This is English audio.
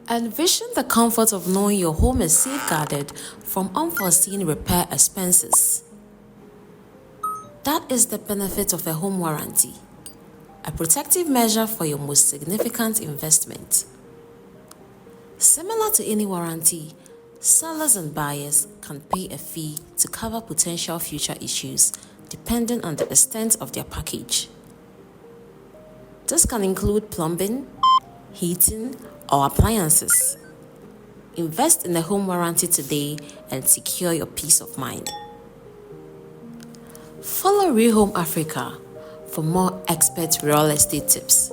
Envision the comfort of knowing your home is safeguarded from unforeseen repair expenses. That is the benefit of a home warranty, a protective measure for your most significant investment. Similar to any warranty, sellers and buyers can pay a fee to cover potential future issues depending on the extent of their package. This can include plumbing, heating, or appliances. Invest in a home warranty today and secure your peace of mind. Follow Rehome Africa for more expert real estate tips.